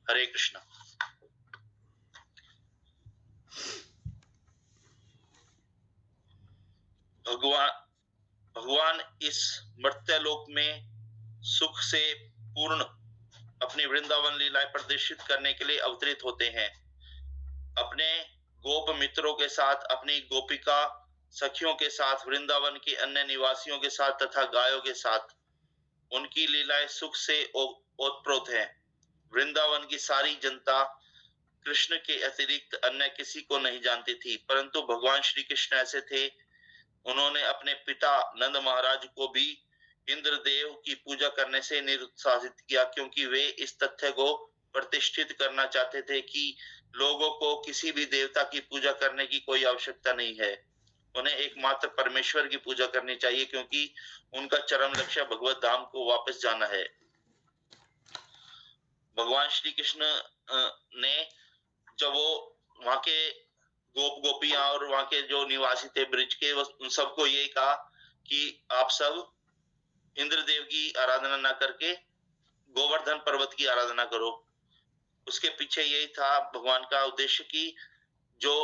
हरे कृष्णा। भगवान इस मर्त्यलोक में सुख से पूर्ण अपनी वृंदावन लीलाएं प्रदर्शित करने के लिए अवतरित होते हैं। अपने गोप मित्रों के साथ, अपनी गोपिका सखियों के साथ, वृंदावन के अन्य निवासियों के साथ तथा गायों के साथ उनकी लीलाएं सुख से ओतप्रोत हैं। वृंदावन की सारी जनता कृष्ण के अतिरिक्त अन्य किसी को नहीं जानती थी, परंतु भगवान श्री कृष्ण ऐसे थे। उन्होंने अपने पिता नंद महाराज को भी इंद्रदेव की पूजा करने से निरुत्साहित किया, क्योंकि वे इस तथ्य को प्रतिष्ठित करना चाहते थे कि लोगों को किसी भी देवता की पूजा करने की कोई आवश्यकता नहीं है। उन्हें एकमात्र परमेश्वर की पूजा करनी चाहिए, क्योंकि उनका चरम लक्ष्य भगवत धाम को वापस जाना है। भगवान श्री कृष्ण ने जब वो वहां के गोप गोपियां और वहां के जो निवासी थे ब्रिज के, उन सबको यही कहा कि आप सब इंद्रदेव की आराधना ना करके गोवर्धन पर्वत की आराधना करो। उसके पीछे यही था भगवान का उद्देश्य कि जो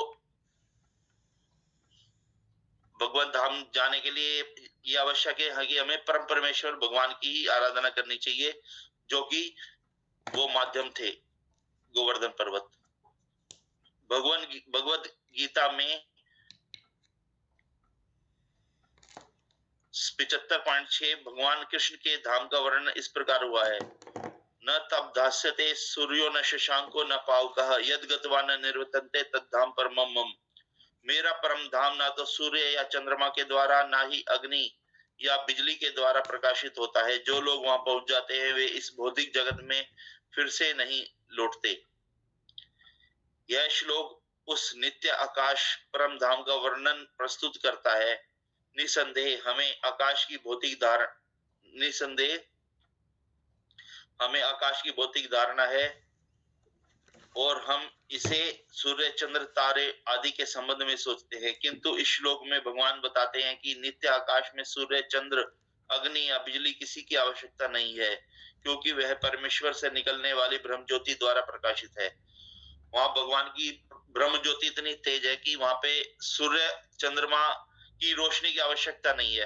भगवान धाम जाने के लिए ये आवश्यक है कि हमें परम परमेश्वर भगवान की ही आराधना करनी चाहिए, जो कि वो माध्यम थे गोवर्धन पर्वत। भगवत गीता में 75.6 भगवान कृष्ण के धाम का वर्णन इस प्रकार हुआ है। न तब दास्यते सूर्यो न शशांको न पावकः यद गत्वा न निर्वर्तन्ते तद्धाम परमं मम। मेरा परम धाम ना तो सूर्य या चंद्रमा के द्वारा, ना ही अग्नि या बिजली के द्वारा प्रकाशित होता है। जो लोग वहां पहुंच जाते हैं वे इस भौतिक जगत में फिर से नहीं लौटते। यह श्लोक उस नित्य आकाश परम धाम का वर्णन प्रस्तुत करता है। निसंदेह हमें आकाश की भौतिक धारणा है और हम इसे सूर्य चंद्र तारे आदि के संबंध में सोचते हैं, किंतु इस श्लोक में भगवान बताते हैं कि नित्य आकाश में सूर्य चंद्र अग्नि या बिजली किसी की आवश्यकता नहीं है, क्योंकि वह परमेश्वर से निकलने वाली ब्रह्म ज्योति द्वारा प्रकाशित है। वहां भगवान की ब्रह्म ज्योति इतनी तेज है कि वहां पे सूर्य चंद्रमा की रोशनी की आवश्यकता नहीं है।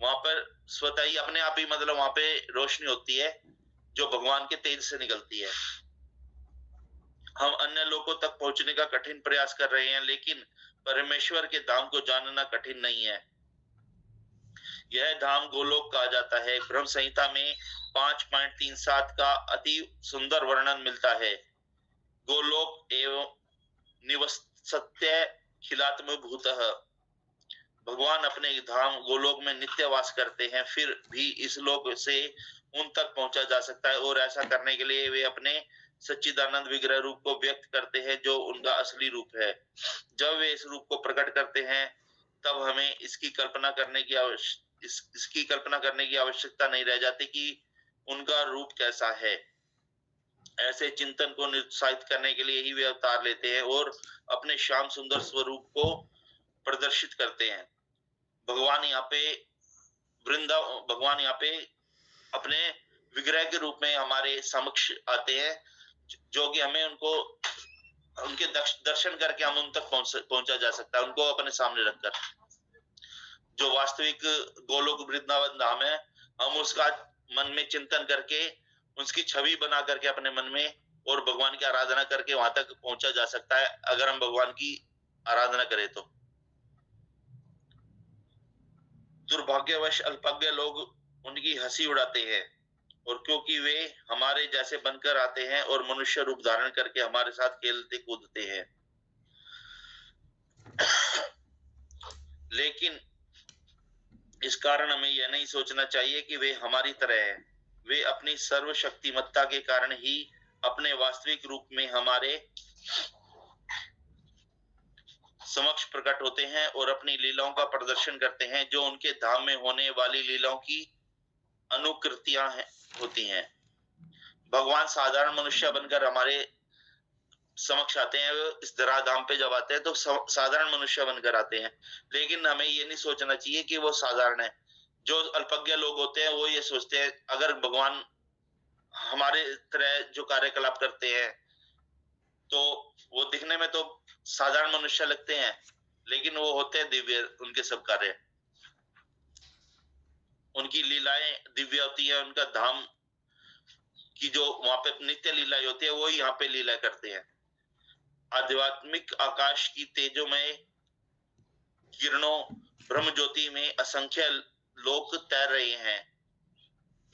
वहां पर स्वतः ही अपने आप ही मतलब वहां पे रोशनी होती है जो भगवान के तेज से निकलती है। हम अन्य लोगों तक पहुंचने का कठिन प्रयास कर रहे हैं, लेकिन परमेश्वर के धाम को जानना कठिन नहीं है। यह धाम गोलोक कहा जाता है। ब्रह्म संहिता में 5.37 का अति सुंदर वर्णन मिलता है। गोलोक एवं निवसत्य खिलात्म भूतः। भगवान अपने धाम गोलोक में नित्य वास करते हैं, फिर भी इस लोक से उन तक पहुंचा जा सकता है, और ऐसा करने के लिए वे अपने सच्चिदानंद विग्रह रूप को व्यक्त करते हैं, जो उनका असली रूप है। जब वे इस रूप को प्रकट करते हैं तब हमें इसकी कल्पना करने की आवश्यकता नहीं रह जाती कि उनका रूप कैसा है। ऐसे चिंतन को निरुत्साहित करने के लिए ही वे अवतार लेते हैं और अपने श्याम सुंदर स्वरूप को प्रदर्शित करते हैं। भगवान यहाँ पे अपने विग्रह के रूप में हमारे समक्ष आते हैं, जो कि हमें उनके दर्शन करके हम उन तक पहुंचा जा सकता है, उनको अपने सामने रखकर। जो वास्तविक गोलोक वृंदावन धाम है, हम उसका मन में चिंतन करके उसकी छवि बना करके अपने मन में और भगवान की आराधना करके वहां तक पहुंचा जा सकता है, अगर हम भगवान की आराधना करें तो। दुर्भाग्यवश अल्पज्ञ लोग उनकी हंसी उड़ाते हैं, और क्योंकि वे हमारे जैसे बनकर आते हैं और मनुष्य रूप धारण करके हमारे साथ खेलते कूदते हैं, लेकिन इस कारण हमें यह नहीं सोचना चाहिए कि वे हमारी तरह हैं। वे अपनी सर्वशक्तिमत्ता के कारण ही अपने वास्तविक रूप में हमारे समक्ष प्रकट होते हैं और अपनी लीलाओं का प्रदर्शन करते हैं, जो उनके धाम में होने वाली लीलाओं की अनुकृतियां होती हैं। भगवान साधारण मनुष्य बनकर हमारे समक्ष आते हैं। इस धराधाम पे जब आते हैं तो साधारण मनुष्य बनकर आते हैं, लेकिन हमें ये नहीं सोचना चाहिए कि वो साधारण है। जो अल्पज्ञ लोग होते हैं वो ये सोचते हैं अगर भगवान हमारे तरह जो कार्यकलाप करते हैं, तो वो दिखने में तो साधारण मनुष्य लगते हैं, लेकिन वो होते हैं दिव्य, उनके सब कार्य, उनकी लीलाएं दिव्य होती है। उनका धाम की जो वहां पे नित्य लीलाएं होती है, वो यहाँ पे लीला करते हैं। आध्यात्मिक आकाश की तेजोमय किरणों ब्रह्म ज्योति में असंख्य लोग तैर रहे हैं।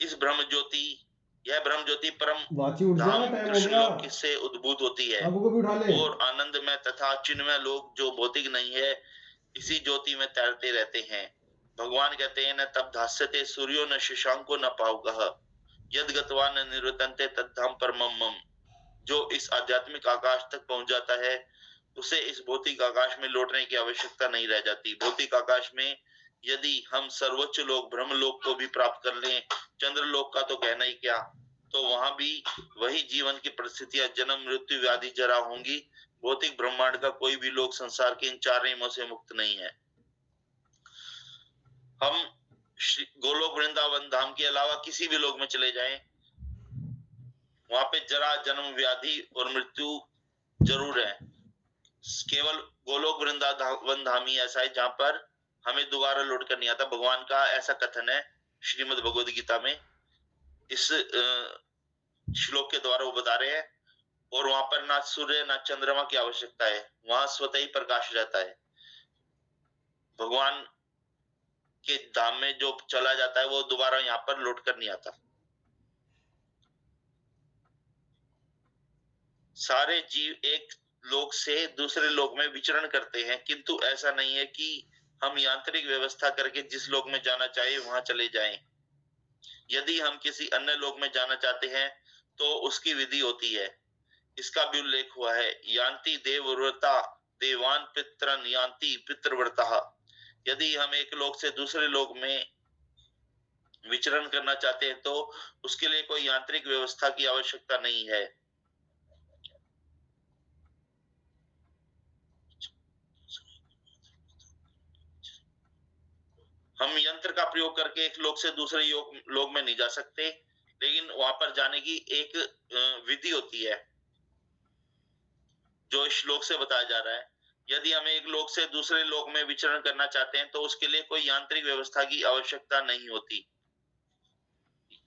इस ब्रह्म ज्योति, यह ब्रह्म ज्योति परम वाची उठ धाम जाना, टाइम हो कृष्ण गया। लोक से उद्भूत होती है बाबू को भी उठा ले। और आनंद में तथा चिन्मय लोग जो भौतिक नहीं है, इसी ज्योति में तैरते रहते हैं। भगवान कहते हैं, न तब धास्यते सूर्यो न शशांको न पावकः यद गत्वा न निवर्तन्ते तद्धाम परमम मम। जो इस आध्यात्मिक आकाश तक पहुंच जाता है, उसे इस भौतिक आकाश में लौटने की आवश्यकता नहीं रह जाती। भौतिक आकाश में यदि हम सर्वोच्च लोक ब्रह्मलोक को भी प्राप्त कर लें, चंद्रलोक का तो कहना ही क्या, तो वहां भी वही जीवन की परिस्थितियां, जन्म मृत्यु व्याधि जरा होंगी। भौतिक ब्रह्मांड का कोई भी लोक संसार के इन चार नियमों से मुक्त नहीं है। हम गोलोक वृंदावन धाम के अलावा किसी भी लोक में चले जाएं, वहां पे जरा जन्म व्याधि और मृत्यु जरूर है। केवल गोलोक वृंदावन धाम ही ऐसा है जहां पर हमें दोबारा लौट कर नहीं आता। भगवान का ऐसा कथन है श्रीमद् भगवद गीता में, इस श्लोक के द्वारा वो बता रहे हैं। और वहां पर ना सूर्य ना चंद्रमा की आवश्यकता है, वहां स्वतः ही प्रकाश रहता है। भगवान के धाम में जो चला जाता है, वो दोबारा यहाँ पर लौट कर नहीं आता। सारे जीव एक लोक से दूसरे लोक में विचरण करते हैं, किंतु ऐसा नहीं है कि हम यांत्रिक व्यवस्था करके जिस लोक में जाना चाहिए वहां चले जाएं। यदि हम किसी अन्य लोक में जाना चाहते हैं, तो उसकी विधि होती है। इसका भी उल्लेख हुआ है, यान्ति देवव्रता देवान पितरन यान्ति पितृव्रता। यदि हम एक लोक से दूसरे लोक में विचरण करना चाहते हैं, तो उसके लिए कोई यांत्रिक व्यवस्था की आवश्यकता नहीं है। हम यंत्र का प्रयोग करके एक लोक से दूसरे लोक में नहीं जा सकते, लेकिन वहां पर जाने की एक विधि होती है जो इस श्लोक से बताया जा रहा है। यदि हम एक लोक से दूसरे लोक में विचरण करना चाहते हैं, तो उसके लिए कोई यांत्रिक व्यवस्था की आवश्यकता नहीं होती।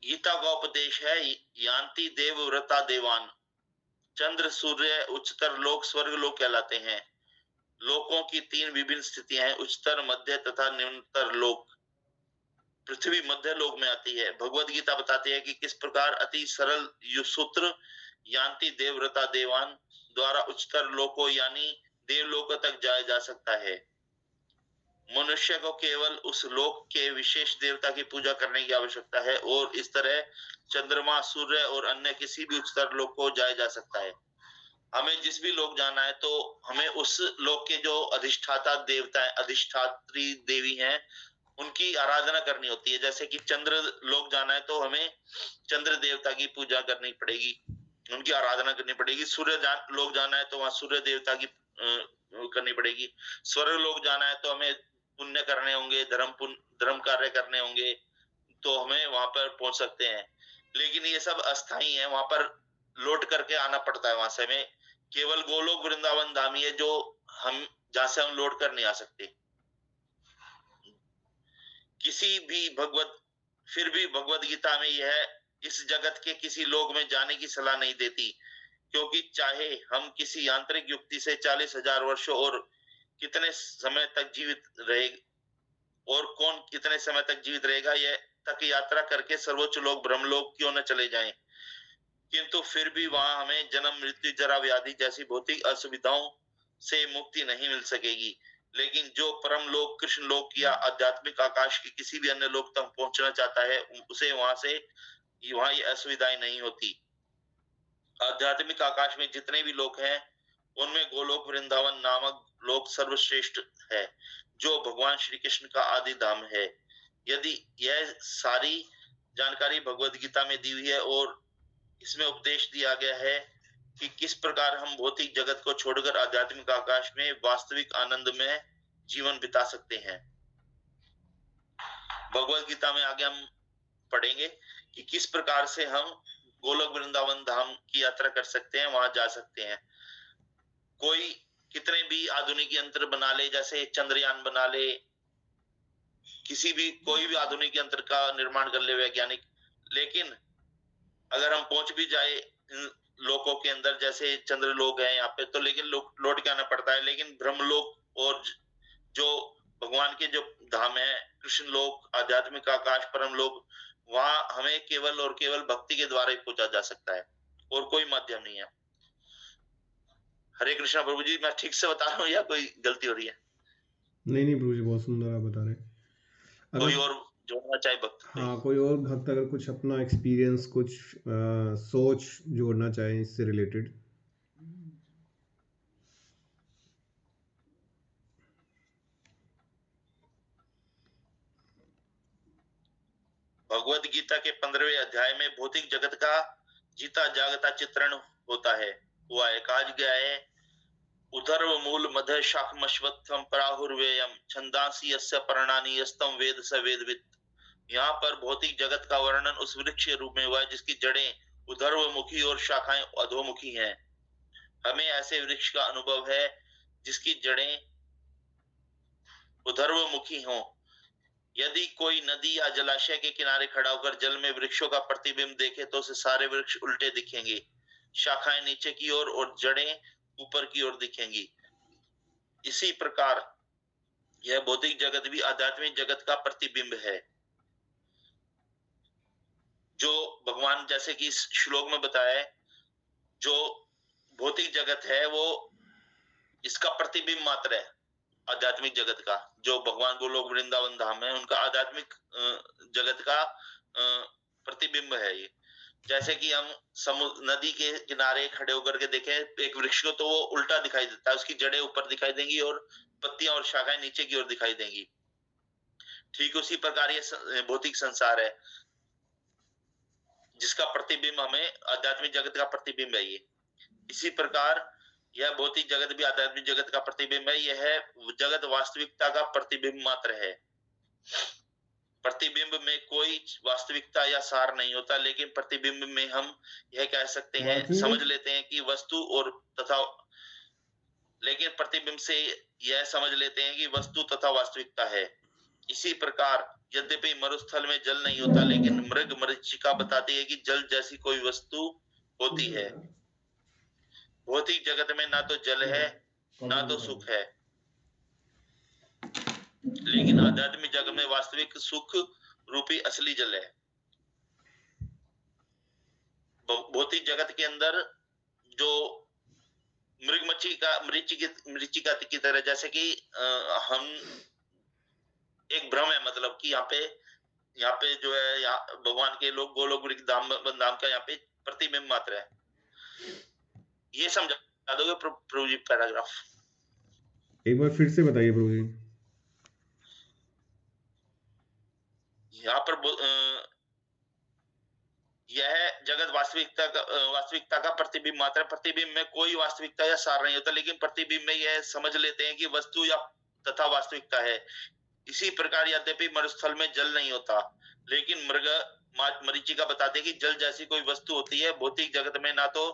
गीता का उपदेश है, यान्ति देवव्रता देवान। चंद्र सूर्य उच्चतर लोक स्वर्ग लोक कहलाते हैं। लोकों की तीन विभिन्न स्थितियां हैं, उच्चतर, मध्य तथा निम्नतर लोक। पृथ्वी मध्य लोक में आती है। भगवद गीता बताती है कि किस प्रकार अति सरल सूत्र यान्ति देवव्रता देवान द्वारा उच्चतर लोकों यानी देवलोकों तक जाया जा सकता है। मनुष्य को केवल उस लोक के विशेष देवता की पूजा करने की आवश्यकता है और इस तरह चंद्रमा, सूर्य और अन्य किसी भी उच्चतर लोक को जाया जा सकता है। हमें जिस भी लोक जाना है, तो हमें उस लोक के जो अधिष्ठाता देवता है, अधिष्ठात्री देवी हैं, उनकी आराधना करनी होती है। जैसे कि चंद्र लोक जाना है, तो हमें चंद्र देवता की पूजा करनी पड़ेगी, उनकी आराधना करनी पड़ेगी। सूर्य लोक जाना है, तो वहां सूर्य देवता की करनी पड़ेगी। स्वर्ग लोक जाना है, तो हमें पुण्य करने होंगे, धर्म कार्य करने होंगे, तो हमें वहां पर पहुंच सकते हैं। लेकिन ये सब अस्थाई है, वहां पर लौट करके आना पड़ता है। वहां से हमें केवल गोलोक वृंदावन धाम ही है जो हम, जहां से हम लौट कर नहीं आ सकते। किसी भी फिर भी भगवत गीता में यह इस जगत के किसी लोक में जाने की सलाह नहीं देती, क्योंकि चाहे हम किसी यांत्रिक युक्ति से 40,000 वर्षों और कितने समय तक जीवित रहे, और कौन कितने समय तक जीवित रहेगा, यह तक यात्रा करके सर्वोच्च लोक ब्रह्मलोक क्यों न चले जाएं, किंतु फिर भी वहां हमें जन्म मृत्यु जरा व्याधि जैसी भौतिक असुविधाओं से मुक्ति नहीं मिल सकेगी। लेकिन जो परम लोक कृष्ण लोक या आध्यात्मिक आकाश की किसी भी अन्य लोक तक पहुंचना चाहता है, उसे वहां ये असुविधाएं नहीं होती। आध्यात्मिक आकाश में जितने भी लोक हैं, उनमें गोलोक वृंदावन नामक लोक सर्वश्रेष्ठ है, जो भगवान श्री कृष्ण का आदि धाम है। यदि यह सारी जानकारी भगवद गीता में दी हुई है और इसमें उपदेश दिया गया है कि किस प्रकार हम भौतिक जगत को छोड़कर आध्यात्मिक आकाश में वास्तविक आनंद में जीवन बिता सकते हैं। भगवद गीता में आगे हम पढ़ेंगे कि किस प्रकार से हम गोलोक वृंदावन धाम की यात्रा कर सकते हैं, वहां जा सकते हैं। कोई कितने भी आधुनिक यंत्र बना ले, जैसे चंद्रयान बना ले, कोई भी आधुनिक यंत्र का निर्माण कर ले वैज्ञानिक, लेकिन अगर हम पहुंच भी जाए इन लोकों के अंदर, जैसे चंद्रलोक है यहाँ पे, तो लेकिन लौट के आना पड़ता है। लेकिन ब्रह्मलोक और जो भगवान के जो धाम है, कृष्ण लोक, आध्यात्मिक आकाश, परम लोक, वहां हमें केवल और केवल भक्ति के द्वारा ही पहुंचा जा सकता है, और कोई माध्यम नहीं है। हरे कृष्णा प्रभु जी, मैं ठीक से बता रहा हूँ या कोई गलती हो रही है? नहीं प्रभु जी, बहुत सुंदर आप बता रहे हैं। कोई और जोड़ना चाहे भक्त? हाँ, कोई और भक्त अगर कुछ अपना एक्सपीरियंस, कुछ सोच जोड़ना चाहे इससे रिलेटेड। भगवत गीता के 15वें अध्याय में भौतिक जगत का जीता जागता चित्रण होता है, हुआ है। कहा गया है, उधर्व मूल मध्य शाखमश्वत्थम पराहुर्वेयम छंदांसी यस्य पर्णानि यस्तम वेद स वेदवित्। यहाँ पर भौतिक जगत का वर्णन उस वृक्ष के रूप में हुआ है जिसकी जड़ें उधर्वमुखी और शाखाएं अधोमुखी हैं। हमें ऐसे वृक्ष का अनुभव है जिसकी जड़ें उधर्वमुखी हों। यदि कोई नदी या जलाशय के किनारे खड़ा होकर जल में वृक्षों का प्रतिबिंब देखे तो उसे सारे वृक्ष उल्टे दिखेंगे, शाखाएं नीचे की ओर और जड़ें ऊपर की ओर दिखेंगी। इसी प्रकार यह भौतिक जगत भी आध्यात्मिक जगत का प्रतिबिंब है। जो भगवान जैसे कि इस श्लोक में बताया है, जो भौतिक जगत है वो इसका प्रतिबिंब मात्र है आध्यात्मिक जगत का। जो भगवान गोलोक वृंदावन धाम है, उनका आध्यात्मिक जगत का प्रतिबिंब है ये। जैसे कि हम नदी के किनारे खड़े होकर के देखें एक वृक्ष को, तो वो उल्टा दिखाई देता है, उसकी जड़ें ऊपर दिखाई देंगी और पत्तियां और शाखाएं नीचे की ओर दिखाई देंगी। ठीक उसी प्रकार ये भौतिक संसार है जिसका प्रतिबिंब हमें आध्यात्मिक जगत का प्रतिबिंब है ये। इसी प्रकार यह भौतिक जगत भी आध्यात्मिक जगत का प्रतिबिंब है। यह जगत वास्तविकता का प्रतिबिंब मात्र है। प्रतिबिंब में कोई वास्तविकता या सार नहीं होता, लेकिन प्रतिबिंब में हम यह कह सकते हैं, समझ लेते हैं कि वस्तु और तथा, लेकिन प्रतिबिंब से यह समझ लेते हैं कि वस्तु तथा वास्तविकता है। इसी प्रकार यद्यपि मरुस्थल में जल नहीं होता, लेकिन मृग मरीचिका बताती है कि जल जैसी कोई वस्तु होती है। भौतिक जगत में ना तो जल है ना तो सुख है, लेकिन आध्यात्मिक जगत में वास्तविक सुख रूपी असली जल है। भौतिक जगत के अंदर जो मृग मरीचिका की तरह, जैसे कि हम एक भ्रम है, मतलब कि यहाँ पे जो है, यहाँ भगवान के लोग गोलोक धाम का यहाँ पे प्रतिबिंब मात्र है। ये समझा दोगे प्रभु जी पैराग्राफ? एक बार फिर से बताइए प्रभु जी। यहाँ पर यह जगत वास्तविकता का प्रतिबिंब मात्र है। प्रतिबिंब में कोई वास्तविकता या सार नहीं होता, लेकिन प्रतिबिंब में यह समझ लेते हैं कि वस्तु या तथा वास्तविकता है। इसी प्रकार यद्यपि मरुस्थल में जल नहीं होता, लेकिन मृग मरीचिका बताते हैं कि जल जैसी कोई वस्तु होती है। भौतिक जगत में ना तो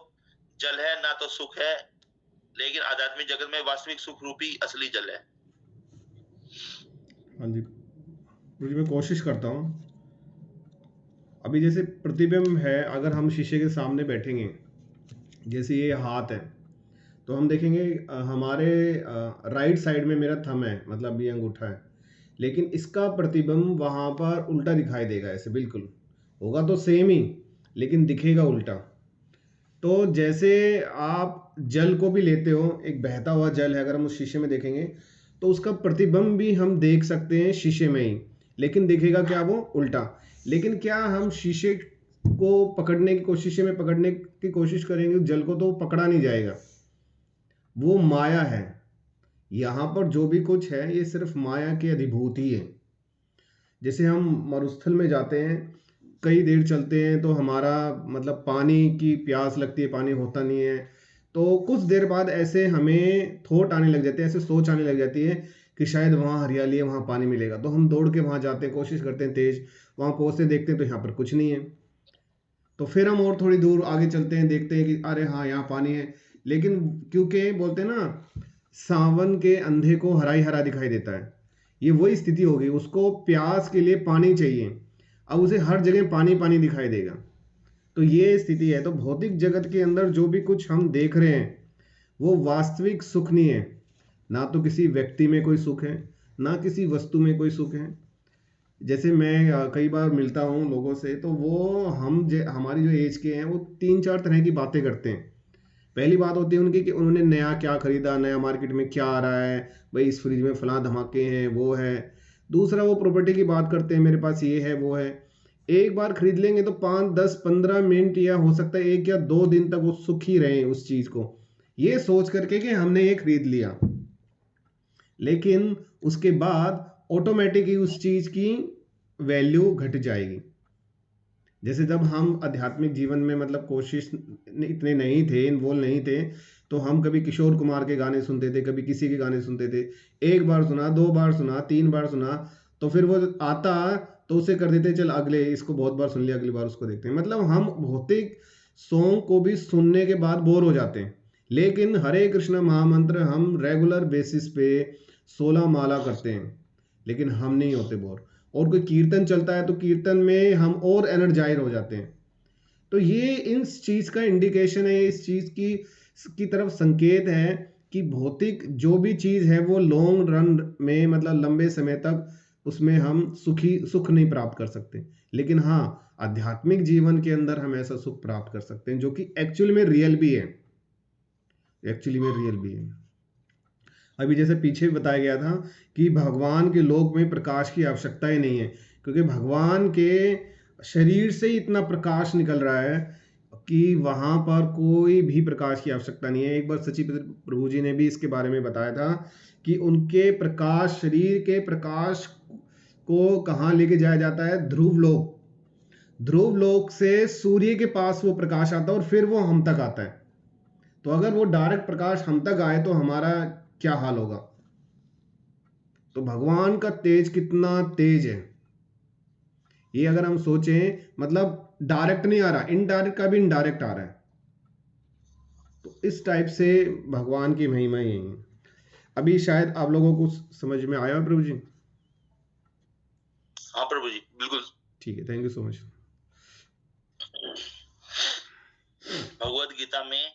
जल है ना तो सुख है, लेकिन आध्यात्मिक जगत में वास्तविक सुख रूपी असली जल है। हाँ जी, मैं कोशिश करता हूँ। अभी जैसे प्रतिबिंब है, अगर हम शीशे के सामने बैठेंगे, जैसे ये हाथ है, तो हम देखेंगे हमारे राइट साइड में मेरा थंब है, मतलब ये अंगूठा है, लेकिन इसका प्रतिबिंब वहाँ पर उल्टा दिखाई देगा। ऐसे बिल्कुल होगा तो सेम ही, लेकिन दिखेगा उल्टा। तो जैसे आप जल को भी लेते हो, एक बहता हुआ जल है, अगर हम उस शीशे में देखेंगे तो उसका प्रतिबिंब भी हम देख सकते हैं शीशे में ही, लेकिन दिखेगा क्या? वो उल्टा। लेकिन क्या हम शीशे को पकड़ने की कोशिश करेंगे जल को, तो पकड़ा नहीं जाएगा। वो माया है। यहाँ पर जो भी कुछ है ये सिर्फ माया की अधिभूति है। जैसे हम मरुस्थल में जाते हैं, कई देर चलते हैं तो हमारा मतलब पानी की प्यास लगती है, पानी होता नहीं है, तो कुछ देर बाद ऐसे हमें थॉट आने लग जाते हैं, ऐसे सोच आने लग जाती है कि शायद वहाँ हरियाली है, वहाँ पानी मिलेगा। तो हम दौड़ के वहाँ जाते हैं, कोशिश करते हैं तेज, वहाँ पहुँचते देखते हैं तो यहाँ पर कुछ नहीं है। तो फिर हम और थोड़ी दूर आगे चलते हैं, देखते हैं कि अरे हाँ यहाँ पानी है, लेकिन क्योंकि बोलते हैं ना, सावन के अंधे को हरा ही हरा दिखाई देता है, ये वही स्थिति होगी। उसको प्यास के लिए पानी चाहिए, अब उसे हर जगह पानी पानी दिखाई देगा। तो ये स्थिति है। तो भौतिक जगत के अंदर जो भी कुछ हम देख रहे हैं वो वास्तविक सुख नहीं है। ना तो किसी व्यक्ति में कोई सुख है, ना किसी वस्तु में कोई सुख है। जैसे मैं कई बार मिलता हूँ लोगों से, तो वो हमारी जो एज के हैं वो 3-4 तरह की बातें करते हैं। पहली बात होती है उनकी कि उन्होंने नया क्या खरीदा, नया मार्केट में क्या आ रहा है, भाई इस फ्रिज में फलां धमाके हैं, वो है। दूसरा, वो प्रॉपर्टी की बात करते हैं, मेरे पास ये है वो है। एक बार खरीद लेंगे तो 5, 10, 15 मिनट या हो सकता है 1 या 2 दिन तक वो सुखी रहे उस चीज को, ये सोच करके कि हमने ये खरीद लिया। लेकिन उसके बाद ऑटोमेटिक ही उस चीज की वैल्यू घट जाएगी। जैसे जब हम आध्यात्मिक जीवन में मतलब कोशिश इतने नहीं थे, इन्वॉल्व नहीं थे, तो हम कभी किशोर कुमार के गाने सुनते थे, कभी किसी के गाने सुनते थे। एक बार सुना, 2 बार सुना, 3 बार सुना, तो फिर वो आता तो उसे कर देते चल अगले, इसको बहुत बार सुन लिया, अगली बार उसको देखते हैं। मतलब हम भौतिक सॉन्ग को भी सुनने के बाद बोर हो जाते हैं। लेकिन हरे कृष्ण महामंत्र हम रेगुलर बेसिस पे 16 माला करते हैं, लेकिन हम नहीं होते बोर। और कोई कीर्तन चलता है तो कीर्तन में हम और एनर्जाइज हो जाते हैं। तो ये इस चीज का इंडिकेशन है, इस चीज की तरफ संकेत है कि भौतिक जो भी चीज है वो लॉन्ग रन में, मतलब लंबे समय तक उसमें हम सुख नहीं प्राप्त कर सकते। लेकिन हाँ, आध्यात्मिक जीवन के अंदर हम ऐसा सुख प्राप्त कर सकते हैं जो कि एक्चुअली में रियल भी है, एक्चुअली में रियल भी है। अभी जैसे पीछे बताया गया था कि भगवान के लोक में प्रकाश की आवश्यकता ही नहीं है, क्योंकि भगवान के शरीर से ही इतना प्रकाश निकल रहा है कि वहां पर कोई भी प्रकाश की आवश्यकता नहीं है। एक बार सची प्रभु जी ने भी इसके बारे में बताया था कि उनके प्रकाश, शरीर के प्रकाश को कहाँ लेके जाया जाता है, ध्रुव लोक। ध्रुव लोक से सूर्य के पास वो प्रकाश आता है और फिर वो हम तक आता है। तो अगर वो डायरेक्ट प्रकाश हम तक आए तो हमारा क्या हाल होगा। तो भगवान का तेज कितना तेज है, ये अगर हम सोचें, मतलब डायरेक्ट नहीं आ रहा, इनडायरेक्ट का भी इनडायरेक्ट आ रहा है। तो इस टाइप से भगवान की महिमा यही है। अभी शायद आप लोगों को समझ में आया प्रभु जी? हाँ प्रभु जी, बिल्कुल ठीक है, thank you so much. Bhagavad Gita में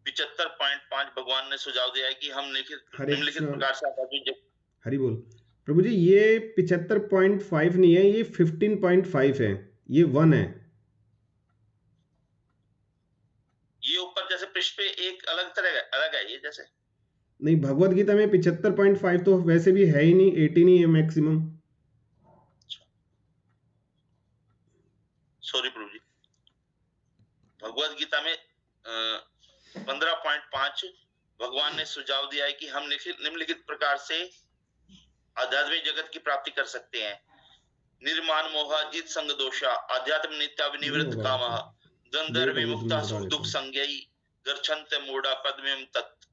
75.5 भगवान ने सुझाव दिया है कि हम निम्नलिखित प्रकार से हरि बोल। प्रभु जी, ये 75.5 नहीं है, ये 15.5 है, ये 1 है। ये ऊपर जैसे पृष्ठ पे एक अलग तरह अलग है ये जैसे। नहीं, भगवत गीता में 75.5 तो वैसे भी है ही नहीं, 18 ही है मैक्सिमम। सॉरी प्रभु जी, भगवत गीता में 15.5 भगवान ने सुझाव दिया है कि हम निम्नलिखित प्रकार से आध्यात्मिक जगत की प्राप्ति कर सकते हैं। निर्माण मोह जित संग दोषा अध्यात्म नित्या विनिवृत्त कामः द्वंद्व विमुक्ता सुख दुख संज्ञाई गच्छन्त मूढ़ा पद्मं तत्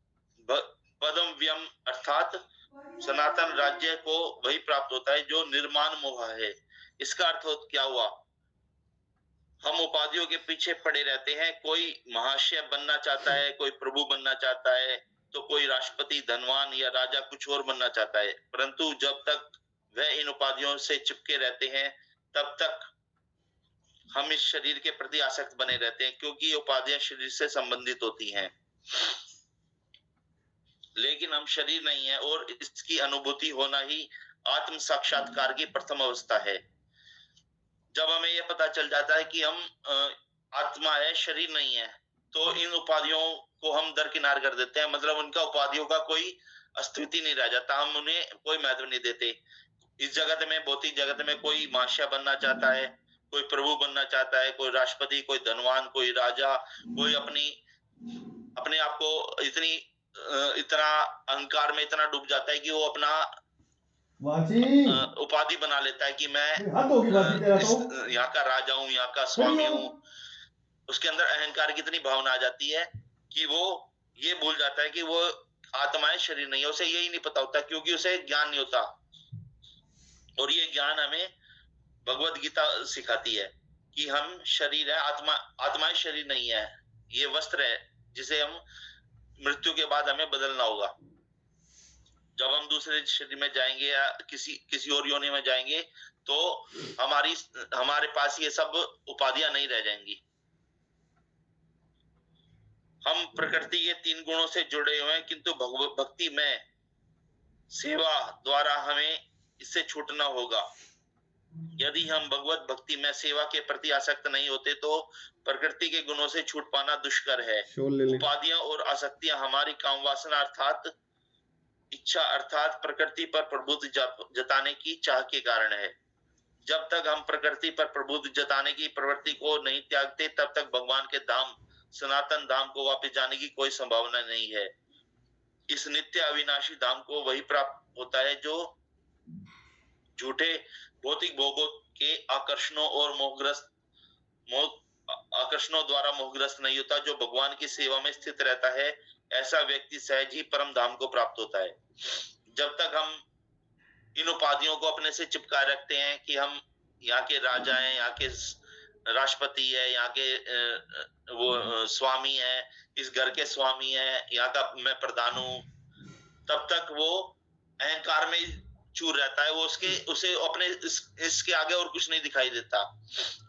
पदम व्यम, अर्थात सनातन राज्य को वही प्राप्त होता है जो निर्माण मोह है। इसका अर्थ क्या हुआ, हम उपाधियों के पीछे पड़े रहते हैं। कोई महाशय बनना चाहता है, कोई प्रभु बनना चाहता है, तो कोई राष्ट्रपति, धनवान या राजा कुछ और बनना चाहता है। परंतु जब तक वह इन उपाधियों से चिपके रहते हैं तब तक हम इस शरीर के प्रति आसक्त बने रहते हैं, क्योंकि ये उपाधियां शरीर से संबंधित होती हैं। लेकिन हम शरीर नहीं है और इसकी अनुभूति होना ही आत्म साक्षात्कार की प्रथम अवस्था है। जब हमें यह पता चल जाता है कि हम आत्मा है, शरीर नहीं है, तो इन उपाधियों को हम दरकिनार कर देते हैं। मतलब उनका उपाधियों का कोई अस्तित्व नहीं रह जाता, हम उन्हें कोई महत्व नहीं देते। इस जगत में, भौतिक जगत में कोई महाशय बनना चाहता है, कोई प्रभु बनना चाहता है, कोई राष्ट्रपति, कोई धनवान, कोई राजा, कोई अपने आप को इतना अहंकार में इतना डूब जाता है कि वो अपना उपाधि बना लेता है कि मैं यहाँ का राजा हूँ, यहाँ का स्वामी हूँ। उसके अंदर अहंकार की इतनी भावना आ जाती है कि वो ये भूल जाता है कि वो आत्मा है, शरीर नहीं है। उसे यही नहीं पता होता, क्योंकि उसे ज्ञान नहीं होता। और ये ज्ञान हमें भगवत गीता सिखाती है कि हम शरीर है, आत्मा शरीर नहीं है, ये वस्त्र है जिसे हम मृत्यु के बाद हमें बदलना होगा। जब हम दूसरे शरीर में जाएंगे या किसी और योनि में जाएंगे तो हमारे पास ये सब उपाधियां नहीं रह जाएंगी। हम प्रकृति के 3 गुणों से जुड़े हुए हैं, किंतु भक्ति में सेवा द्वारा हमें इससे छूटना होगा। यदि हम भगवत भक्ति में सेवा के प्रति आसक्त नहीं होते तो प्रकृति के गुणों से छूट पाना दुष्कर है। उपाधियां और आसक्तियां हमारी काम वासना अर्थात इच्छा अर्थात प्रकृति पर प्रभुत्व जताने की चाह के कारण है। जब तक हम प्रकृति पर प्रभुत्व जताने की प्रवृत्ति को नहीं त्यागते तब तक भगवान के धाम सनातन धाम को वापस जाने की कोई संभावना नहीं है। इस नित्य अविनाशी धाम को वही प्राप्त होता है जो झूठे भौतिक भोगों के आकर्षणों द्वारा मोहग्रस्त नहीं होता। जो भगवान की सेवा में स्थित रहता है ऐसा व्यक्ति सहज ही परम धाम को प्राप्त होता है। जब तक हम इन उपाधियों को अपने से चिपकाए रखते हैं कि हम यहाँ के राजा हैं, यहाँ के राष्ट्रपति है, यहाँ के वो स्वामी है, इस घर के स्वामी है, यहाँ का मैं प्रधान हूं, तब तक वो अहंकार में चूर रहता है। वो उसे अपने इसके आगे और कुछ नहीं दिखाई देता।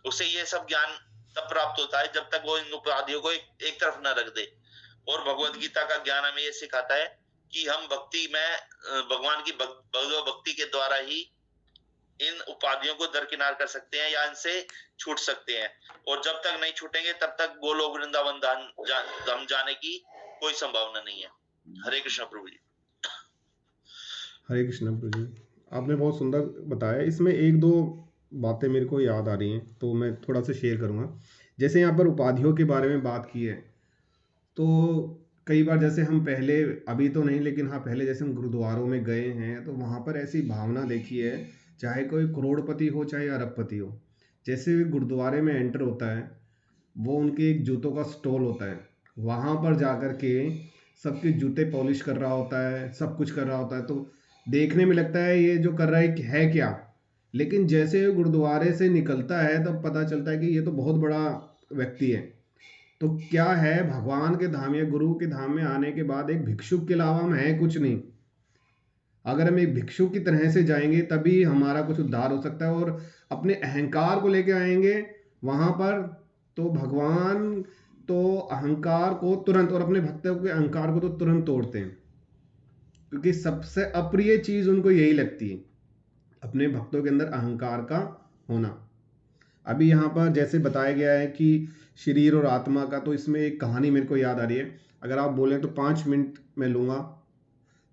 उसे ये सब ज्ञान तब प्राप्त होता है जब तक वो इन उपाधियों को एक तरफ न रख दे। और भगवत गीता का ज्ञान हमें ये सिखाता है कि हम भक्ति में भगवान की भक्ति के द्वारा ही इन उपाधियों को दरकिनार कर सकते हैं या इनसे छूट सकते हैं। और जब तक नहीं छूटेंगे तब तक गोलोक वृंदावन धाम जाने की कोई संभावना नहीं है। हरे कृष्ण प्रभु जी। हरे कृष्ण प्रभु जी, आपने बहुत सुंदर बताया। इसमें एक दो बातें मेरे को याद आ रही हैं तो मैं थोड़ा सा शेयर करूँगा। जैसे यहाँ पर उपाधियों के बारे में बात की है तो कई बार जैसे हम पहले, अभी तो नहीं लेकिन हाँ पहले जैसे हम गुरुद्वारों में गए हैं तो वहाँ पर ऐसी भावना देखी है, चाहे कोई करोड़पति हो चाहे अरबपति हो, जैसे गुरुद्वारे में एंटर होता है वो उनके एक जूतों का स्टॉल होता है, वहाँ पर जाकर के सबके जूते पॉलिश कर रहा होता है, सब कुछ कर रहा होता है। तो देखने में लगता है ये जो कर रहा है क्या, लेकिन जैसे गुरुद्वारे से निकलता है तब पता चलता है कि ये तो बहुत बड़ा व्यक्ति है। तो क्या है, भगवान के धाम या गुरु के धाम में आने के बाद एक भिक्षुक के अलावा हम है कुछ नहीं। अगर हम एक भिक्षुक की तरह से जाएंगे तभी हमारा कुछ उद्धार हो सकता है। और अपने अहंकार को लेके आएंगे वहाँ पर तो भगवान तो अहंकार को तुरंत, और अपने भक्तों के अहंकार को तो तुरंत तोड़ते हैं, क्योंकि सबसे अप्रिय चीज़ उनको यही लगती है, अपने भक्तों के अंदर अहंकार का होना। अभी यहाँ पर जैसे बताया गया है कि शरीर और आत्मा का, तो इसमें एक कहानी मेरे को याद आ रही है, अगर आप बोलें तो 5 मिनट मैं लूँगा,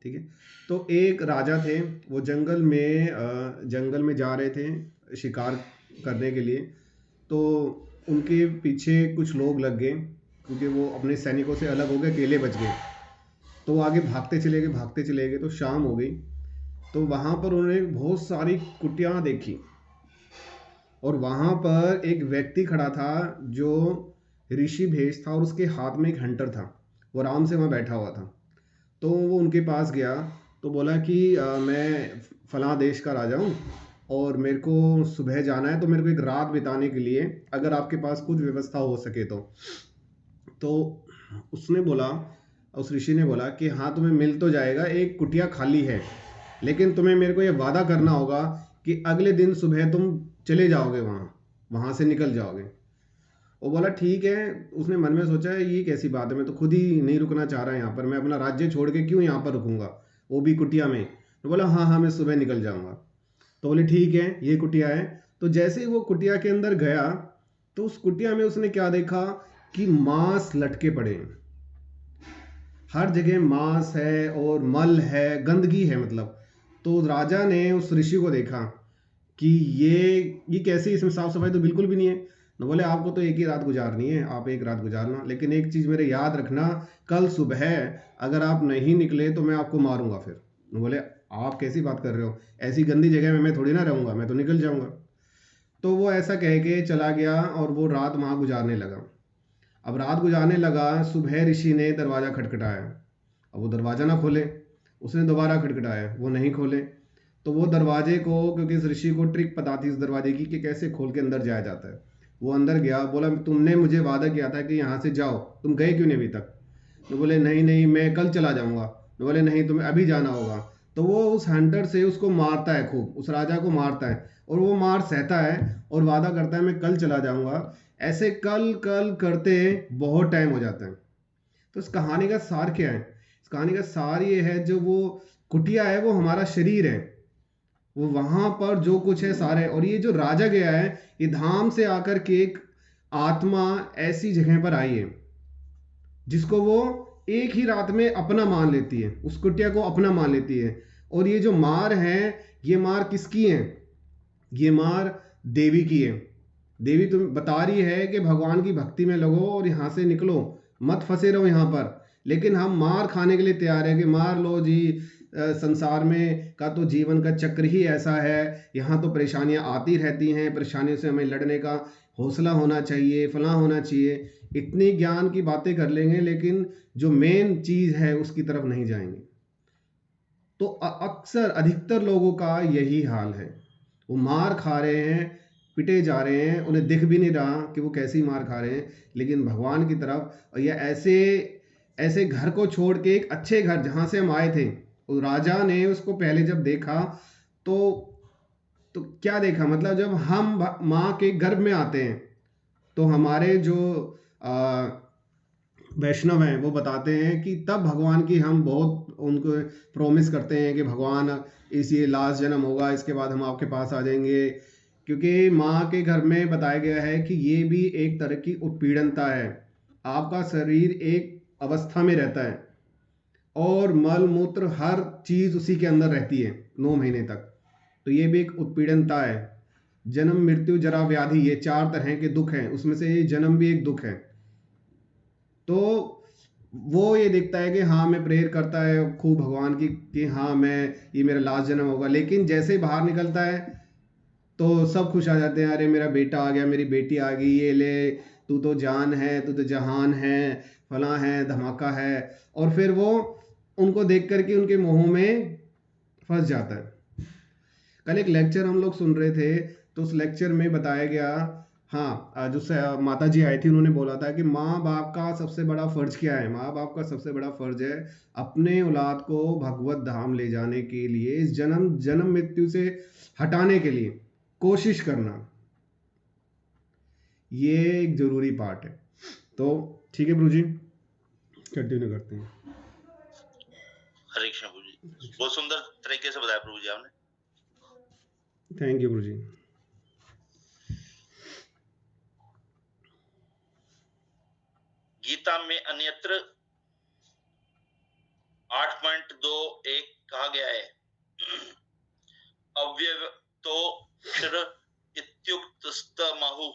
ठीक है। तो एक राजा थे, वो जंगल में जा रहे थे शिकार करने के लिए। तो उनके पीछे कुछ लोग लग गए क्योंकि वो अपने सैनिकों से अलग हो गए, अकेले बच गए। तो आगे भागते चले गए, तो शाम हो गई। तो वहाँ पर उन्होंने बहुत सारी कुटियाँ देखी और वहाँ पर एक व्यक्ति खड़ा था जो ऋषि भेष था और उसके हाथ में एक हंटर था, वो आराम से वहाँ बैठा हुआ था। तो वो उनके पास गया तो बोला कि मैं फलां देश का राजा हूँ और मेरे को सुबह जाना है, तो मेरे को एक रात बिताने के लिए अगर आपके पास कुछ व्यवस्था हो सके तो उसने बोला, उस ऋषि ने बोला कि हाँ तुम्हें मिल तो जाएगा, एक कुटिया खाली है, लेकिन तुम्हें मेरे को ये वादा करना होगा कि अगले दिन सुबह तुम चले जाओगे, वहाँ से निकल जाओगे। वो बोला ठीक है। उसने मन में सोचा ये कैसी बात है, मैं तो खुद ही नहीं रुकना चाह रहा यहाँ पर, मैं अपना राज्य छोड़ के क्यों यहाँ पर रुकूंगा, वो भी कुटिया में। तो बोला हाँ मैं सुबह निकल जाऊँगा। तो बोले ठीक है ये कुटिया है। तो जैसे ही वो कुटिया के अंदर गया तो उस कुटिया में उसने क्या देखा कि मांस लटके पड़े हैं, हर जगह मांस है और मल है, गंदगी है मतलब। तो राजा ने उस ऋषि को देखा कि ये कैसे, इसमें साफ सफाई तो बिल्कुल भी नहीं है। तो बोले आपको तो एक ही रात गुजारनी है, आप एक रात गुजारना, लेकिन एक चीज़ मेरे याद रखना, कल सुबह अगर आप नहीं निकले तो मैं आपको मारूंगा फिर। बोले आप कैसी बात कर रहे हो, ऐसी गंदी जगह में मैं थोड़ी ना रहूँगा, मैं तो निकल जाऊँगा। तो वो ऐसा कह के चला गया और वो रात वहाँ गुजारने लगा। अब रात गुजारने लगा, सुबह ऋषि ने दरवाज़ा खटखटाया, अब वो दरवाज़ा ना खोले, उसने दोबारा खटखटाया, वो नहीं खोले। तो वो दरवाजे को, क्योंकि इस ऋषि को ट्रिक पता थी इस दरवाजे की कि कैसे खोल के अंदर जाया जाता है, वो अंदर गया, बोला तुमने मुझे वादा किया था कि यहाँ से जाओ, तुम गए क्यों नहीं अभी तक? तो बोले नहीं नहीं मैं कल चला जाऊंगा। तो बोले नहीं तुम्हें अभी जाना होगा। तो वो उस हंटर से उसको मारता है, खूब उस राजा को मारता है, और वो मार सहता है और वादा करता है मैं कल चला जाऊंगा। ऐसे कल कल करते बहुत टाइम हो जाता है। तो इस कहानी का सार क्या है? इस कहानी का सार ये है, जो वो कुटिया है वो हमारा शरीर है, वो वहां पर जो कुछ है सारे, और ये जो राजा गया है ये धाम से आकर के एक आत्मा ऐसी जगह पर आई है जिसको वो एक ही रात में अपना मान लेती है, उस कुटिया को अपना मान लेती है। और ये जो मार है, ये मार किसकी है? ये मार देवी की है। देवी तुम बता रही है कि भगवान की भक्ति में लगो और यहाँ से निकलो, मत फंसे रहो यहाँ पर। लेकिन हम मार खाने के लिए तैयार है कि मार लो जी, संसार में का तो जीवन का चक्र ही ऐसा है, यहाँ तो परेशानियाँ आती रहती हैं, परेशानियों से हमें लड़ने का हौसला होना चाहिए, फलां होना चाहिए। इतनी ज्ञान की बातें कर लेंगे लेकिन जो मेन चीज़ है उसकी तरफ नहीं जाएंगे। तो अक्सर अधिकतर लोगों का यही हाल है, वो मार खा रहे हैं, पिटे जा रहे हैं, उन्हें दिख भी नहीं रहा कि वो कैसी मार खा रहे हैं, लेकिन भगवान की तरफ, और ये ऐसे ऐसे घर को छोड़ के, एक अच्छे घर जहाँ से हम आए थे, उस राजा ने उसको पहले जब देखा तो तो क्या देखा, मतलब जब हम माँ के गर्भ में आते हैं तो हमारे जो आ, वैष्णव हैं वो बताते हैं कि तब भगवान की हम बहुत उनको प्रॉमिस करते हैं कि भगवान इस ये लास्ट जन्म होगा, इसके बाद हम आपके पास आ जाएंगे। क्योंकि माँ के घर में बताया गया है कि ये भी एक तरह की उत्पीड़नता है, आपका शरीर एक अवस्था में रहता है और मल मूत्र हर चीज़ उसी के अंदर रहती है 9 महीने तक। तो ये भी एक उत्पीड़नता है। जन्म मृत्यु जरा व्याधि, ये 4 तरह के दुख हैं, उसमें से ये जन्म भी एक दुख है। तो वो ये देखता है कि हाँ मैं प्रेयर करता है खूब भगवान की कि हाँ मैं, ये मेरा लास्ट जन्म होगा, लेकिन जैसे ही बाहर निकलता है तो सब खुश आ जाते हैं, अरे मेरा बेटा आ गया, मेरी बेटी आ गई, ये ले, तू तो जान है, तू तो जहान है, फलां है, धमाका है। और फिर वो उनको देख करके उनके मोह में फंस जाता है। कल एक लेक्चर हम लोग सुन रहे थे, तो उस लेक्चर में बताया गया, हाँ जो माता जी आई थी उन्होंने बोला था कि माँ बाप का सबसे बड़ा फर्ज क्या है? माँ बाप का सबसे बड़ा फर्ज है अपने औलाद को भगवत धाम ले जाने के लिए, इस जन्म जन्म मृत्यु से हटाने के लिए कोशिश करना, ये एक जरूरी पार्ट है। तो ठीक है प्रभु जी, कंटिन्यू करते हैं। हरे कृष्ण प्रभु जी, बहुत सुंदर तरीके से बताया प्रभु जी आपने। थैंक यू प्रभु जी। गीता में अन्यत्र 8.2.1 कहा गया है, अव्यक्तो इत्युक्तस्तमहु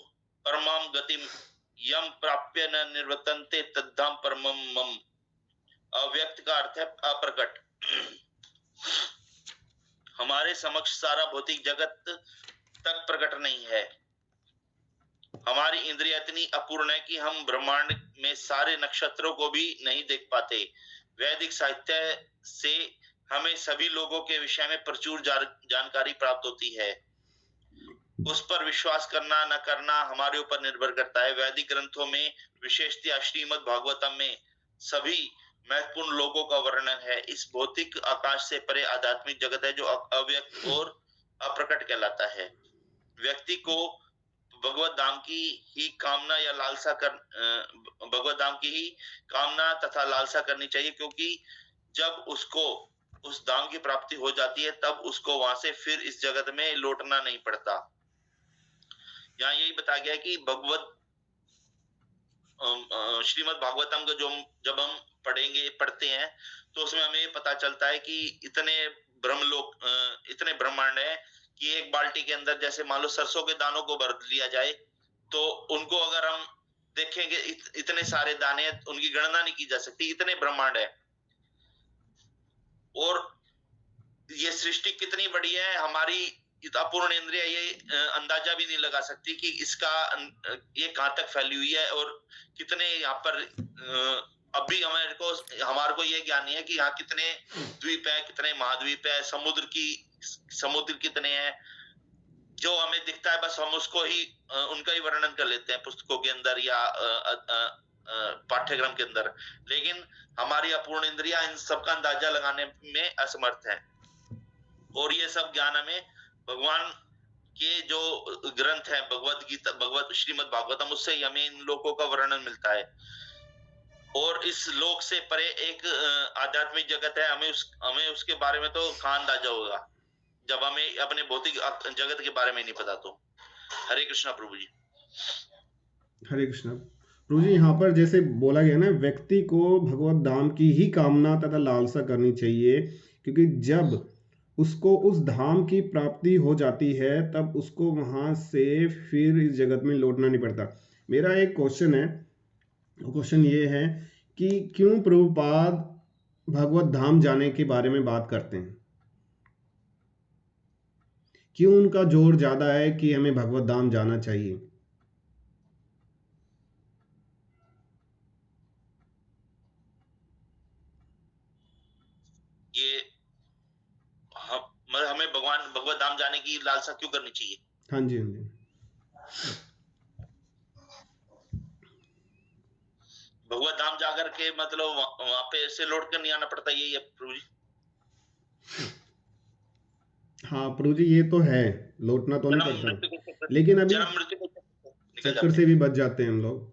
परमाम गतिम यम प्राप्य न निर्वर्तन्ते तद्धाम परमम मम। अव्यक्त का अर्थ है अप्रकट। हमारे समक्ष सारा भौतिक जगत तक प्रकट नहीं है। हमारी इंद्रिय इतनी अपूर्ण है कि हम ब्रह्मांड में सारे नक्षत्रों को भी नहीं देख पाते। वैदिक साहित्य से हमें सभी लोगों के विषय में प्रचुर जानकारी प्राप्त होती है। उस पर विश्वास करना न करना हमारे ऊपर निर्भर करता है। वैदिक ग्रंथों में विशेषतः श्रीमद् भागवतम में सभी महत्वपूर्ण लोगों का वर्णन है। इस भौतिक आकाश से परे आध्यात्मिक जगत है जो अव्यक्त और अप्रकट कहलाता है। व्यक्ति को भगवत धाम की ही कामना या लालसा भगवत धाम की ही कामना तथा लालसा करनी चाहिए, क्योंकि जब उसको उस धाम की प्राप्ति हो जाती है तब उसको वहां से फिर इस जगत में लौटना नहीं पड़ता। यहाँ यही बताया गया है कि भगवत श्रीमद् भागवतम का जो जब हम पढ़ते हैं तो उसमें हमें पता चलता है कि इतने ब्रह्मलोक, इतने ब्रह्मांड है कि एक बाल्टी के अंदर जैसे मान लो सरसों के दानों को भर लिया जाए तो उनको अगर हम देखेंगे इतने सारे दाने, उनकी गणना नहीं की जा सकती, इतने ब्रह्मांड है। और ये सृष्टि कितनी बड़ी है, हमारी अपूर्ण इंद्रिय ये अंदाजा भी नहीं लगा सकती कि इसका ये कहां तक फैली हुई है और कितने यहाँ पर अभी हमारे को ये ज्ञान नहीं है कि यहाँ कितने द्वीप है, कितने महाद्वीप है, समुद्र कितने हैं। जो हमें दिखता है बस हम उसको ही उनका ही वर्णन कर लेते हैं पुस्तकों के अंदर या पाठ्यक्रम के अंदर, लेकिन हमारी अपूर्ण इंद्रियां इन सबका अंदाजा लगाने में असमर्थ है। और ये सब ज्ञान हमें भगवान के जो ग्रंथ है, भगवत गीता, भगवत श्रीमद् भागवतम, उससे ही हमें इन लोकों का वर्णन मिलता है। और इस लोक से परे एक आध्यात्मिक जगत है, हमें उसके बारे में तो कहाँ अंदाजा होगा जब हमें अपने भौतिक जगत के बारे में नहीं पता। तो हरे कृष्णा प्रभु जी। हरे कृष्णा प्रभु जी। यहाँ पर जैसे बोला गया ना, व्यक्ति को भगवत धाम की ही कामना तथा लालसा करनी चाहिए, क्योंकि जब उसको उस धाम की प्राप्ति हो जाती है तब उसको वहां से फिर इस जगत में लौटना नहीं पड़ता। मेरा एक क्वेश्चन है, क्वेश्चन ये है कि क्यों प्रभुपाद भगवत धाम जाने के बारे में बात करते हैं? क्यों उनका जोर ज्यादा है कि हमें भगवत धाम जाना चाहिए? ये हमें भगवत धाम जाने की लालसा क्यों करनी चाहिए? हाँ जी, हाँ जी। भगवत धाम जाकर के मतलब वहां पे ऐसे लौट कर नहीं आना पड़ता, यही है प्रभु जी? हाँ प्रभु जी, ये तो है, लौटना तो नहीं पड़ता, लेकिन अभी जन्म मृत्यु चक्कर से भी बच जाते हैं हम लोग।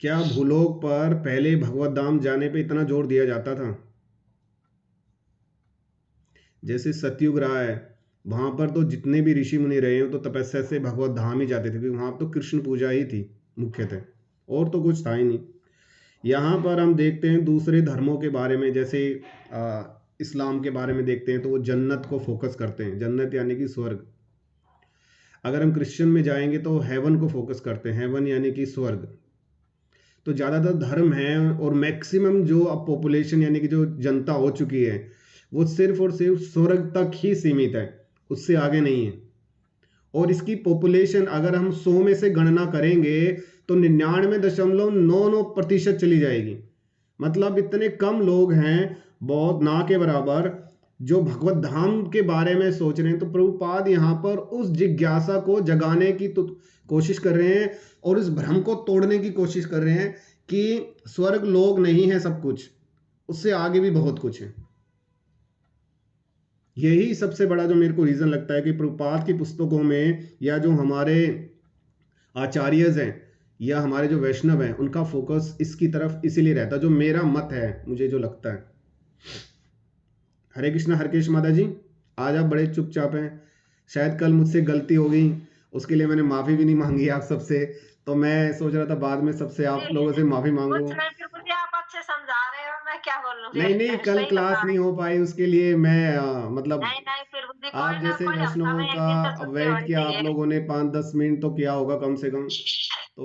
क्या भूलोक पर पहले भगवत धाम जाने पे इतना जोर दिया जाता था? जैसे सतयुग रहा है, वहां पर तो जितने भी ऋषि मुनि रहे हो तो तपस्या से भगवत धाम ही जाते थे, क्योंकि वहां तो कृष्ण पूजा ही थी मुख्यतः, और तो कुछ था ही नहीं। यहाँ पर हम देखते हैं दूसरे धर्मों के बारे में, जैसे इस्लाम के बारे में देखते हैं तो वो जन्नत को फोकस करते हैं, जन्नत यानी कि स्वर्ग। अगर हम क्रिश्चियन में जाएंगे तो हेवन को फोकस करते हैं, हेवन यानी कि स्वर्ग। तो ज़्यादातर धर्म है और मैक्सिमम जो अब पॉपुलेशन यानी कि जो जनता हो चुकी है वो सिर्फ और सिर्फ स्वर्ग तक ही सीमित है, उससे आगे नहीं है। और इसकी पॉपुलेशन अगर हम 100 में से गणना करेंगे तो 99.99% चली जाएगी। मतलब इतने कम लोग हैं, बहुत ना के बराबर, जो भगवत धाम के बारे में सोच रहे हैं। तो प्रभुपाद यहाँ पर उस जिज्ञासा को जगाने की तो कोशिश कर रहे हैं और इस भ्रम को तोड़ने की कोशिश कर रहे हैं कि स्वर्ग लोग नहीं है सब कुछ, उससे आगे भी बहुत कुछ है। यही सबसे बड़ा जो मेरे को रीजन लगता है कि प्रभुपाद की पुस्तकों में या जो हमारे आचार्यज हैं या हमारे जो वैष्णव हैं उनका फोकस इसकी तरफ इसीलिए रहता है, जो मेरा मत है, मुझे जो लगता है। हरे कृष्णा हरकेश माता जी, आज आप बड़े चुपचाप हैं। शायद कल मुझसे गलती हो गई, उसके लिए मैंने माफी भी नहीं मांगी आप सबसे, तो मैं सोच रहा था बाद में सबसे आप लोगों से माफी मांगू। मुझे आप अच्छे समझा रहे हो, मैं क्या बोलूं? नहीं नहीं, कल क्लास नहीं हो पाई, उसके लिए मैं मतलब नहीं फिर भी आप जैसे वैष्णवों का वेट किया, आप लोगों ने 5-10 मिनट तो किया होगा कम से कम, तो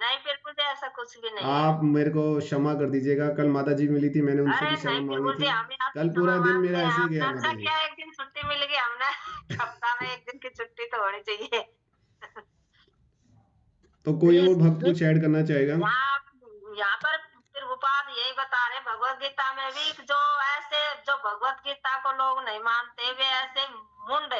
नहीं फिर मुझे ऐसा कुछ भी नहीं आप मेरे को क्षमा कर दीजिएगा। कल माता जी मिली थी, मैंने उनसे भी क्षमा मांगी थी। कल पूरा दिन मेरा ऐसे ही गया माता जी। एक दिन छुट्टी मिल गई हमने, हफ्ता में एक दिन की छुट्टी तो होनी चाहिए। तो कोई और भक्त कुछ ऐड करना चाहेगा? यहाँ पर प्रभुपाद यही बता रहे भगवत गीता में भी, जो ऐसे जो भगवत गीता को लोग नहीं मानते वे ऐसे मुंड,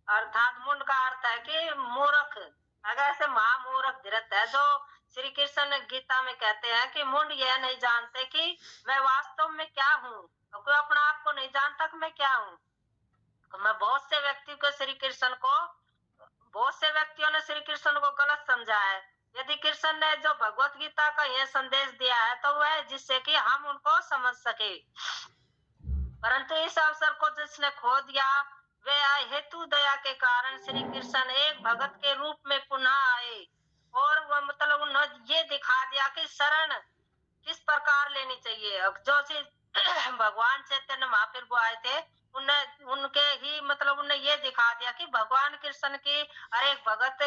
अर्थात मुंड का अर्थ है कि मूर्ख, अगर ऐसे महामूर्ख धीरथ है जो श्री कृष्ण गीता में कहते हैं कि मुंड यह नहीं जानते कि मैं वास्तव में क्या हूँ, कोई अपना आप को नहीं जानता कि मैं क्या हूँ। मैं बहुत से व्यक्तियों को श्री कृष्ण को, बहुत से व्यक्तियों ने श्री कृष्ण को गलत समझा है। यदि कृष्ण ने जो भगवत गीता का यह संदेश दिया है तो वह जिससे कि हम उनको समझ सके, परंतु इस अवसर को जिसने खो दिया वे हेतु दया के कारण श्री कृष्ण एक भगत के रूप में पुनः आए और वह मतलब उन्होंने ये दिखा दिया कि शरण किस प्रकार लेनी चाहिए। जो भगवान चैतन्य महाप्रभु आए थे उनके ही मतलब उन्हें ये दिखा दिया कि भगवान कृष्ण की हर एक भगत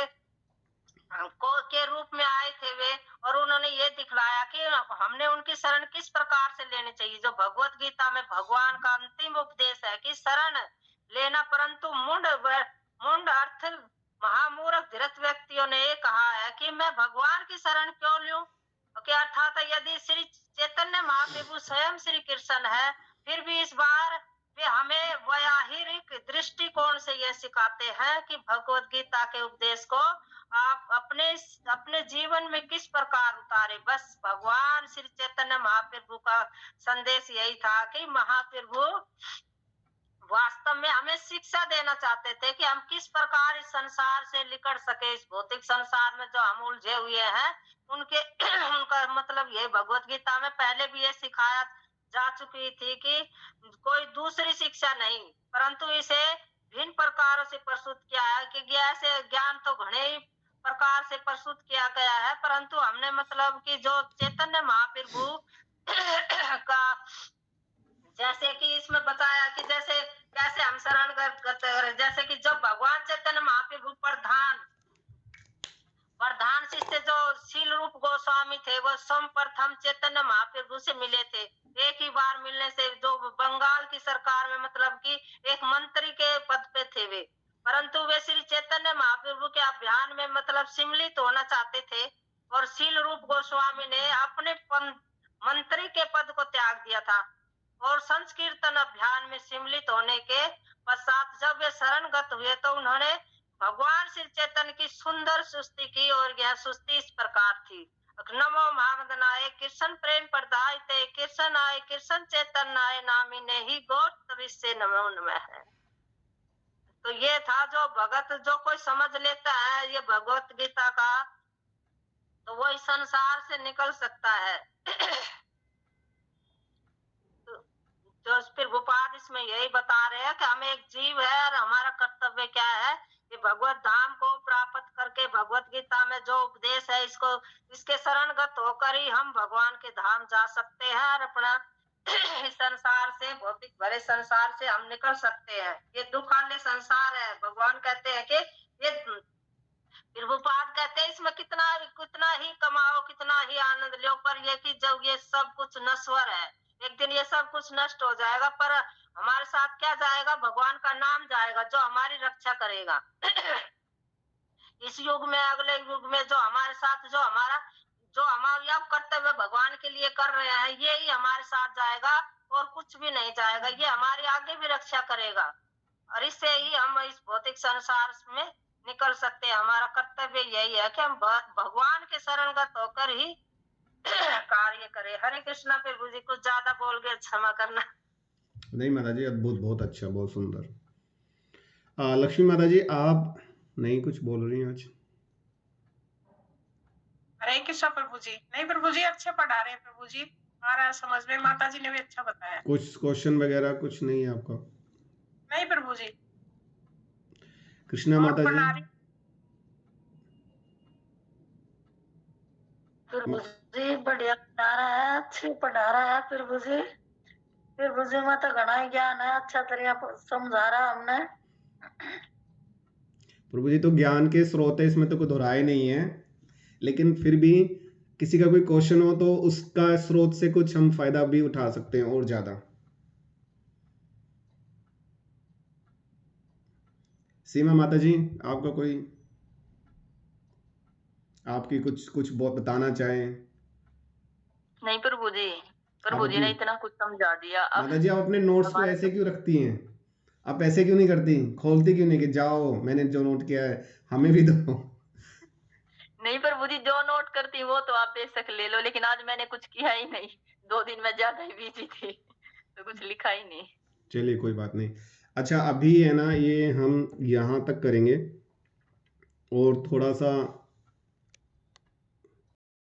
के रूप में आए थे वे, और उन्होंने ये दिखलाया कि हमने उनकी शरण किस प्रकार से लेनी चाहिए। जो भगवत गीता में भगवान का अंतिम उपदेश है कि शरण लेना, परंतु मुंड अर्थ महामूर्ख धीरथ व्यक्तियों ने ये कहा है कि मैं भगवान की शरण क्यों लूं, अर्थात यदि श्री चैतन्य महाप्रभु स्वयं श्री कृष्ण है फिर भी इस बार वे हमें व्यावहारिक दृष्टिकोण से ये सिखाते हैं कि भगवत गीता के उपदेश को आप अपने अपने जीवन में किस प्रकार उतारे। बस भगवान श्री चैतन्य महाप्रभु का संदेश यही था कि महाप्रभु वास्तव में हमें शिक्षा देना चाहते थे कि हम किस प्रकार इस संसार से निकल सके। इस भौतिक संसार में जो हम उलझे हुए हैं उनके उनका मतलब ये भगवत गीता में पहले भी ये सिखाया जा चुकी थी कि कोई दूसरी शिक्षा नहीं, परंतु इसे भिन्न प्रकारों से प्रस्तुत किया है कि ऐसे ज्ञान तो घने ही प्रकार से प्रस्तुत किया गया है, परंतु हमने मतलब कि जो चैतन्य महाप्रभु का जैसे कि इसमें बताया कि जैसे कैसे हम शरण करते हैं, जैसे कि जब भगवान चैतन्य महाप्रभु प्रधान शिष्य जो शील रूप गोस्वामी थे वो सर्वप्रथम चैतन्य महाप्रभु से मिले थे। एक ही बार मिलने से जो बंगाल की सरकार में मतलब कि एक मंत्री के पद पे थे वे, परंतु वे श्री चैतन्य महाप्रभु के अभियान में मतलब सम्मिलित होना चाहते थे और शील रूप गोस्वामी ने अपने मंत्री के पद को त्याग दिया था और संकीर्तन अभियान में सम्मिलित होने के पश्चात जब वे शरणगत हुए तो उन्होंने भगवान श्री चैतन्य की सुंदर स्तुति की और यह स्तुति इस प्रकार थी। नमो महावदनाय कृष्ण प्रेम प्रदायते कृष्ण आय कृष्ण चैतन्य नामिने ही गोत्र विश्व नमो नमः है। तो ये था जो भगत जो कोई समझ लेता है ये भगवत गीता का तो वो इस संसार से निकल सकता है। जो फिर भोपाल इसमें यही बता रहे हैं कि हम एक जीव है और हमारा कर्तव्य क्या है कि भगवत धाम को प्राप्त करके भगवत गीता में जो उपदेश है इसको इसके शरणगत होकर ही हम भगवान के धाम जा सकते हैं और अपना इस संसार से भौतिक भरे संसार से हम निकल सकते हैं। ये दुखालय संसार है। भगवान कहते हैं कि ये प्रभुपाद कहते हैं इसमें कितना ही कमाओ कितना ही आनंद लो, पर ये कि जब ये सब कुछ नश्वर है एक दिन ये सब कुछ नष्ट हो जाएगा, पर हमारे साथ क्या जाएगा? भगवान का नाम जाएगा जो हमारी रक्षा करेगा। इस युग में अगले युग में जो हमारे साथ जो हमारा कर्तव्य भगवान के लिए कर रहे हैं ये ही हमारे साथ जाएगा और कुछ भी नहीं जाएगा। ये हमारी आगे भी रक्षा करेगा और इससे ही हम इस भौतिक संसार में निकल सकते हैं। हमारा कर्तव्य यही है कि हम भगवान के शरणगत होकर ही कार्य करे। हरे कृष्णा। प्रभु जी कुछ ज्यादा बोल गए, क्षमा करना। नहीं माता जी, अद्भुत, बहुत अच्छा, बहुत सुंदर। लक्ष्मी माता जी आप नहीं कुछ बोल रही हैं आज? हरे कृष्णा प्रभु जी। नहीं प्रभु जी अच्छे पढ़ा रहे हैं प्रभु जी, आ रहा है समझ में। माता जी ने भी अच्छा बताया। कुछ क्वेश्चन वगैरह कुछ नहीं है आपका? नहीं प्रभु जी। कृष्णा माता जी प्रभु जी बढ़िया पढ़ा रहा है, अच्छे पढ़ा रहा है प्रभु जी। प्रभु जी में तो घना ही ज्ञान है, अच्छा तरीका समझा रहा हमने। प्रभु जी तो ज्ञान के स्रोत है, इसमें तो कोई दोहराए नहीं है, लेकिन फिर भी किसी का कोई क्वेश्चन हो तो उसका स्रोत से कुछ हम फायदा भी उठा सकते हैं और ज्यादा। सीमा माता जी आपका कोई आपकी कुछ बहुत बताना चाहें? नहीं प्रभु जी ने इतना कुछ समझा दिया। माता जी आप अपने नोट्स को ऐसे क्यों रखती हैं? आप ऐसे क्यों नहीं करती, खोलती क्यों नहीं कि जाओ मैंने जो नोट किया है हमें भी दो? नहीं प्रभु जी, जो नोट करती वो तो आप बेशक ले लो, लेकिन आज मैंने कुछ किया ही नहीं। 2 दिन में ज्यादा ही बिजी थी तो कुछ लिखा ही नहीं। चलिए कोई बात नहीं। अच्छा अभी है ना, ये हम यहाँ तक करेंगे और थोड़ा सा